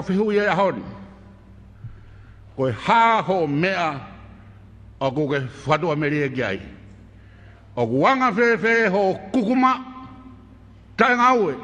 Fihui e ahoni. Koe ha ho mea o koe whatua meri e kiai. O wanga whewhe ho kukuma tai ngaue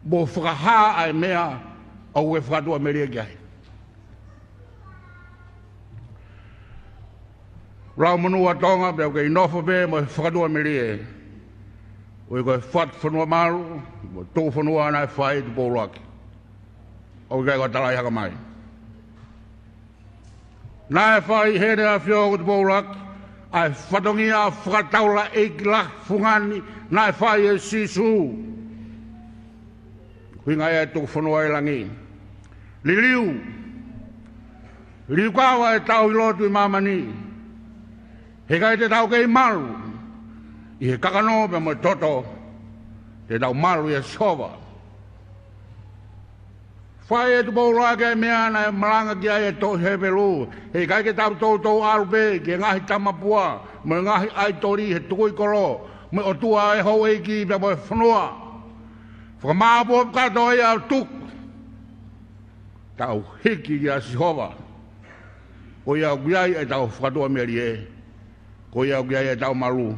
bo whakaha ai mea o koe whatua meri e kiai. Rau manua tonga bea koe inofo be mo whatua meri e. Oe koe whanua maru, tō whanua anai whai te pōroaki. O kai ko tala haka mai. Nai whai here a whio ko te pōroaki, ai whatongi a whakataula e ki la fungani, nai whai e sisu. Huinga e tō whanua e langi. Liliu. Liliu kawa e tau i lotu i mamani. He kai te tau kei maru. I he kakano pe mo toto. Te tau maru i a sova. Whai e tu pōroaki e mea na Malanga ki ai e tō hepelu. He kai ke tau tō arupe, ke ngahi tamapua, me ngahi aitori he tukui koro, me OTUA e hou e ki pe mo e whanua. Whakamāpua kato e au tuk. Tau hiki ki a sihova. Ko iau kiai e tau whakatua meri e. Ko iau kiai e tau maru.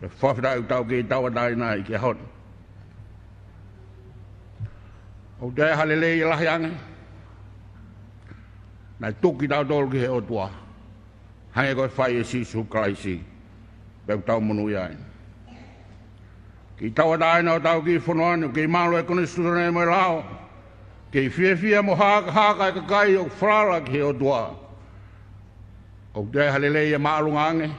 E whawhira u tau ki tau atai nai ki a hon. O te halele i lahi ange. Nai tuki tau tolu ki he OTUA. Hange koe whai e sisu kraisi. Peu tau manui ai. Ki tau atai na o tau ki whanuanu. Ki malo e kone sturane mo e lao. Ki whia mo haka e kakai o whrala ki he OTUA. O te halele i a maalunga ange.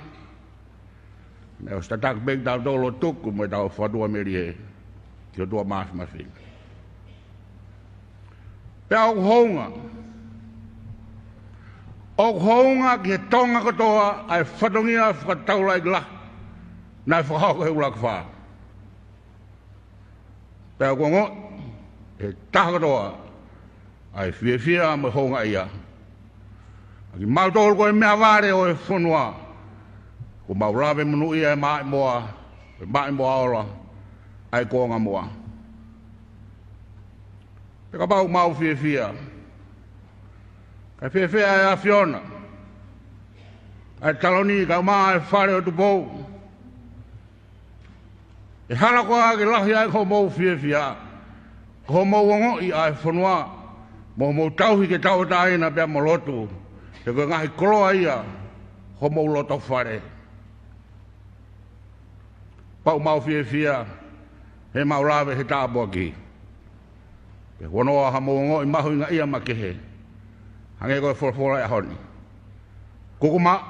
Me o statak beg tau tolo tuku mo e tau whatua meri e. Ki OTUA maafi maafi. Pea honga. O honga ki he tonga katoa ai whatongia whakataula i la. Nai whakahoko he ulaka wha. Pea kongo, he taha katoa ai whia mo honga ia. Aki mautolo koe mea ware o e whanua. Ko maurawe manu ia e mai moa ora ai konga moa. Te ka pau mau whia. Kai whia e a whiona. Ai taloni ka maa e whare o tu pou. E hara koa ke lahi ai ko mau whia. Ko mau wango i ai whanua. Mau tauhi ke tau taina pia mo lotu. Te koe ngahi koloa ia. Ko mau loto whare. Pau mau whia. He mau lawe he tāpua ki. Ke wanoa ha mongo i mahu inga ia makehe. Hange koe whorafora e honi. Kukuma,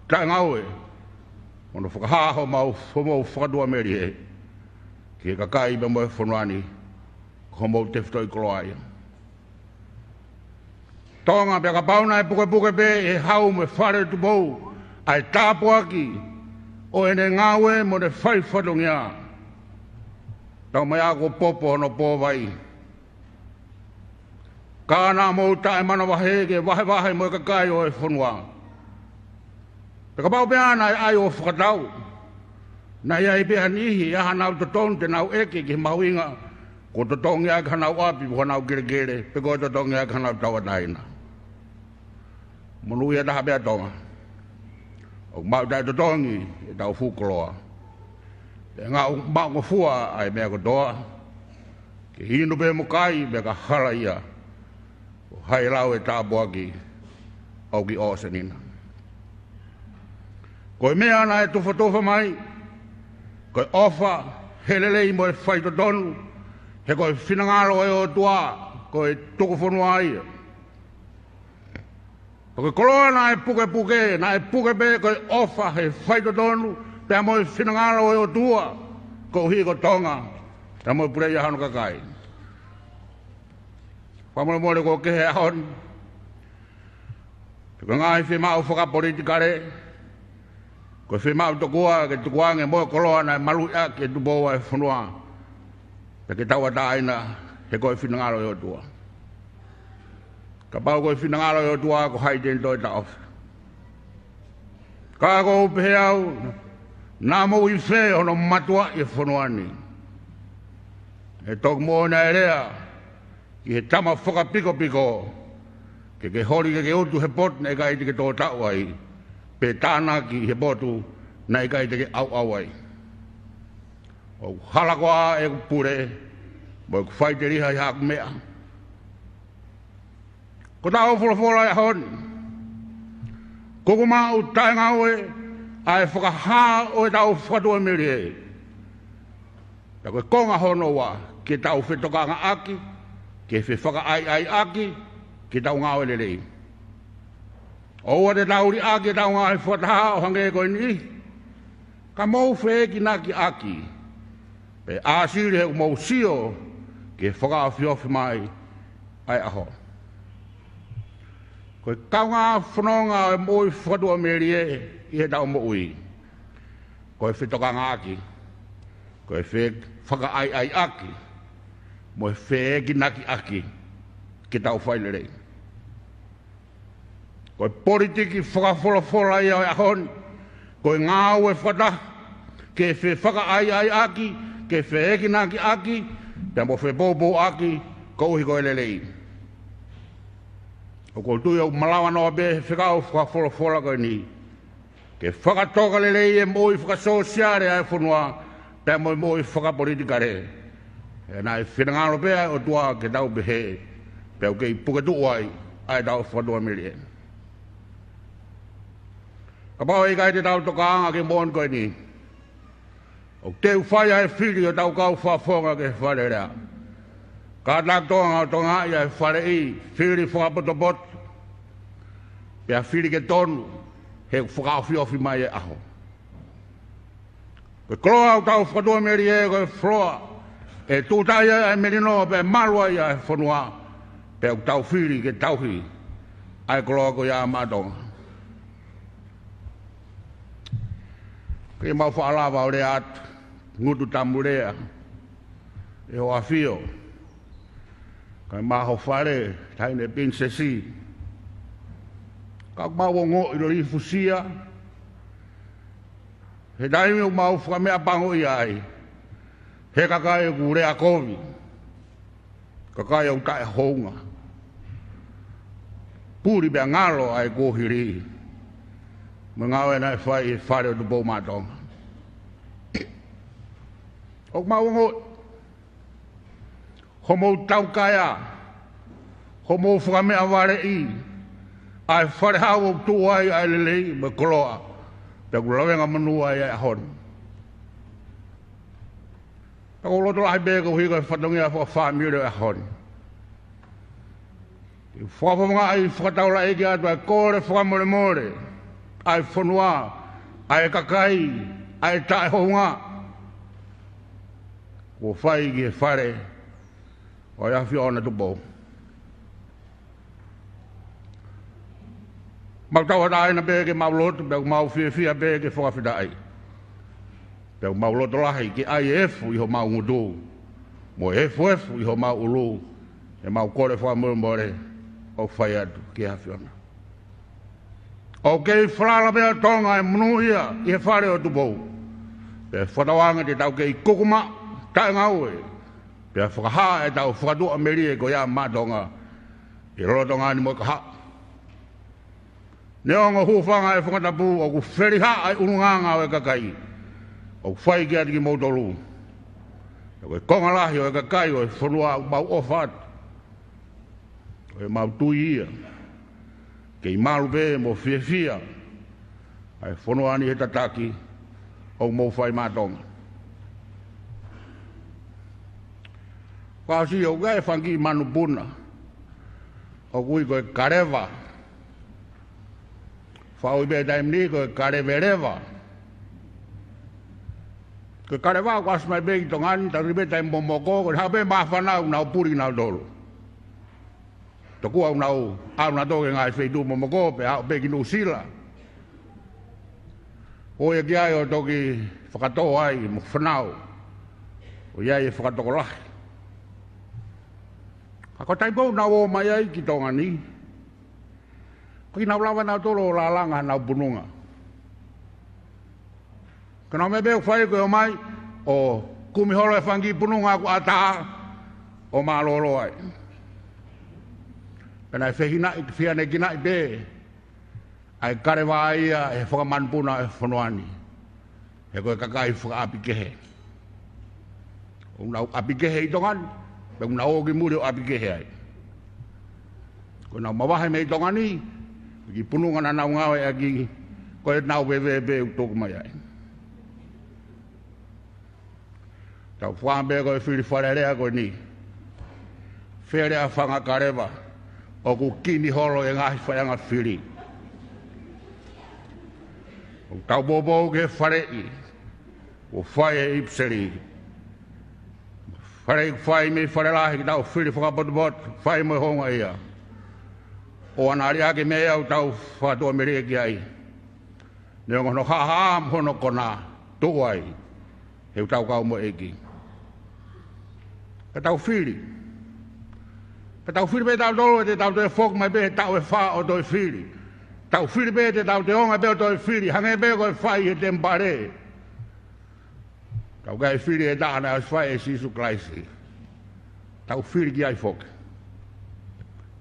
tai ngaue. Ono whakahaho mau whakadua meri e. Ki kakai me moe whanuani. Ko mau tefto i koloa ia. Tonga pia ka pauna e puke pe e hau me whare tu pou. Ai tāpua ki. O ene ngaue mo ne whai whatongia. Tau mai ako popo no po vai. Kāna mō tae mana wahe ke wahe mo kakai o e whanua. Te ka pau pia nai ai o whakatau. Nai ai pia nihi aha nau totong te nau eke ki mauinga. Ko totong ia ka nau api ko nau gere. Pe ko totong ia ka nau tawataina. Monu ia taha pia tonga. O mau tai totongi e tau fukoloa. Te ngā mau ngofua ai mea kotoa. Ke hinu pe mo kai mea ka hala ia. Hai lau e tāpua ki au ki o senina. Koe mea na e tofa mai, koe ofa helelei mo e whaitotonu, he koe whinangaro e OTUA, koe tuku whanua ia. Koe koloa na e puke pe koe ofa he whaitotonu, pea mo e whinangaro e OTUA, koe hi ko tonga, pea mo e purei ahanu kakai. Whamole ko kehe ahon. Ko ngai FIEMA'U whakapolitikare. Ko FIEMA'U tokua ke tukuange mo koloa na MALOHI ke tupoa e whanua. Pe ke taua taina he koe whinangaro e OTUA. Ka pau koe whinangaro e OTUA ko haiten toi ta ofi. Ka ko PEAU nā mo i whē hono matua i whanuani. E tok mo na e rea. ki he tama whakapiko piko, ke hori ke utu he pot na ika iti ke tō tau ai, pe tāna ki he potu na ika iti ke au ai. O halakoa e pure, mo e whai te riha i haku mea. Ko tā o whulawhola e honi, koko mau tae ngaue, ai whakahao e tau whatua meri e. Ta koe konga hono wa, ke tau whetokanga aki, ke whe whakaai aki, ke tau ngāo e lelei. Oua te tauri aki tau ngāo e whataha o hange e koe ni, ka mou whe ki naki aki, pe āsiri he mou sio, ke whakao whiofi mai ai aho. Koe kaunga whanonga e moi whatua meri e, i he tau mo'ui. Koe whetokanga aki, koe whe whakaai aki, mo e whe ki naki aki, ke tau whailere. Koe politiki whakawhola i a honi, koe ngāu e whata, ke whe whakaai aki, ke whe ki naki aki, te mo whe bobo aki, kouhi koe lelei. O ko tui au malawa noa be whekau whakawhola koe ni, ke whakatoka lelei e moi whakasosiare ai whanua, pe moi whakapolitika re. E nai whenangalo pea o tua ke tau behe, pe o kei pukatu ai, ai tau whatua mili e. Ka pao e kai te tau toka anga ke mon koe ni. O teu whai ai whiri o tau kau whafonga ke whare rea. Ka tak tonga o tonga i ai whare i, whiri whakapotopot, pe a whiri ke tonu, he whakawhiofi mai e aho. Koe kloa au tau whatua meri e koe floa, e tūtai ai merino pe malua i ai whanua, pe au tau whiri ke tauhi, ai kloa ko ia mātonga. Ke mau whaalawa o rea atu, ngutu tamurea, e ho awhio, kai maho whare, taine Pilinisesi, ka mau o ngō i rori fusia, he daimi o mau whakamea pango i ai, he kakai o ku rea kovi, kakai o tae honga, puri bea ngalo ai kōhiri, me ngau e nai whai whare o tupo mātonga. O mau ngō, ho mou tau kaya, ho mou whakamea ware i, ai whare hau o tu ai ai lelei me koloa, pe kulawenga manua ai ai hon. Tako loto lai bega hui kai whatongia whamire ai hon. Whapamanga ai whakataula eke atu ai kore whakamore more, ai whanua, ai kakai, ai tae honga. Ko whai ki e whare, o ia whio ona tupo. Mau tau hata aina pēke mau loto, pēku mau whia pēke whakawhita ai. Pēku mau loto lahi ki IF iho mau ngutu, mo FF iho mau ulu, e mau kore whakamore o whai atu ki hawhiona. O kei whalala pēa tonga e manuhia i he whare o tupo. Pē whatawanga te tau kei kukuma, tae ngau e. Pea whakaha e tau whakatua meri e ko ia mātonga, i rolotonga ni mo ka ha. Neonga hufanga e Fakatapu o ku wheriha ai ununganga o e kakai, o whai ki ati ki mautolu. E koe kongalahi o e kakai o e whanua mau ofat, o e mau tui ia, kei malu pe mo whia, ai whanua ni he tataki, o mau whai mātonga. Kasi o gai whangi manu puna, o kui koe karewa, whau i bea taim ni koe karewerewa. Koe karewa ko asmai bea ki tongani, tari bea taim momoko, koe hape mawhanau nau puri nau dolo. Toku au nau toke ngai wheidu momoko, pe hau bea ki nu sila. O ia ki ai o toki whakatoa ai, mo whanau, o iai e whakatoko lahi. Ako taipo nau o mai ai ki tonga ni. Koki nau lawa nau tolo la langa nau pununga. Kana me beo whai koe o mai, o kumiholo e whangi pununga ku ata o malolo ai. Pena e whehina i whia ne kina i be. Ai karewa ia e whakamanpuna e whanuani. He koe kakai whakaapi kehe. Unau api kehe i tongani. Pe unau o ki muri o api kehe ai. Koe nau mawahe me i tongani. Ki pununga na nau ngawe a ki koe nau bewe utoku mai ai. Tau whambe koe whiri wharerea koe ni. Wherea whanga karewa. O ku kini holo e ngahi whaianga whiri. O tau bobo ke wharei. O whai e ipseri. Whai me wharelahi ki tau whiri whakapotopot. Whai mo honga ia. O anari ake me au tau whatua mere ki ai. Ne o ngono haam hono kona tuku ai. Heu tau kau mo eki. Ka tau whiri. Ka tau whiri pe tau tolo e te tau te whok mai pe tau e wha o toi whiri. Tau whiri pe te tau te onga pe o toi whiri. Hange pe koe whai e te mpare. Tau kai whiri e tāna as whai e Sisu Klaisi. Tau whiri ki ai whok.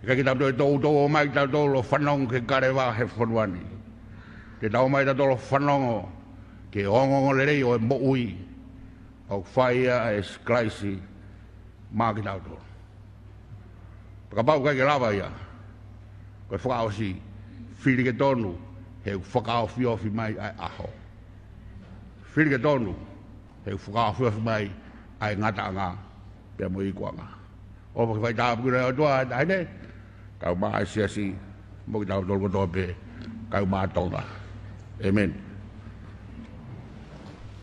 Ka ki tau toi tau mai tau tolo whanong ke karewa he whanuani. Te tau mai tau tolo whanongo ke ongongo lerei o e mo'ui. O whai e Klaisi. Mā ki tau tolo. Pakapau kai ke lava ia. Koe whakaosi whiri ke tonu. He whakaofi ofi mai ai aho. Whiri ke tonu. He whakaofi ofi mai ai ngata ngā. Pea mo i kuanga. O paki whai tāpu kura o tua aine. Kau maa siasi. Mo ki tau tolu kotoa pe. Kau maa tonga. Amen.